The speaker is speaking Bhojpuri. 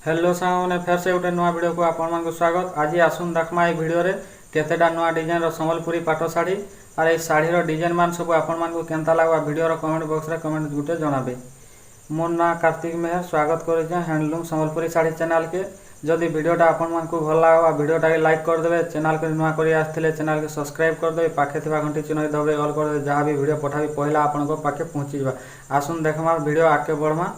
हेलो सामने फेर से गोटे नुआ वीडियो को आपण स्वागत। आज आसुन देखमा ये वीडियो रे केतेटा नुआ डिजाइन संबलपुरी पाट शाढ़ी और ये शाढ़ीर डिजाइन मान सब आपण केनता लगवा वीडियो कमेंट बॉक्स रे कमेंट गुटे जनाबे। मोर ना कार्तिक मेहर स्वागत करे हैंडलूम संबलपुरी शाढ़ी चैनल के। जदि वीडियोटा आपण भल लगा वीडियोटा के लाइक करदे, चैनल के नुआ कर आसते चैनल के सब्सक्राइब करदे, पाखे थिबा घंटी चिन्ह दबे ऑल करदे, जहाँ भी वीडियो पठाबी पहला आपण पाखे पहुँची जा। आसुन देखमा वीडियो आगे बढ़मा।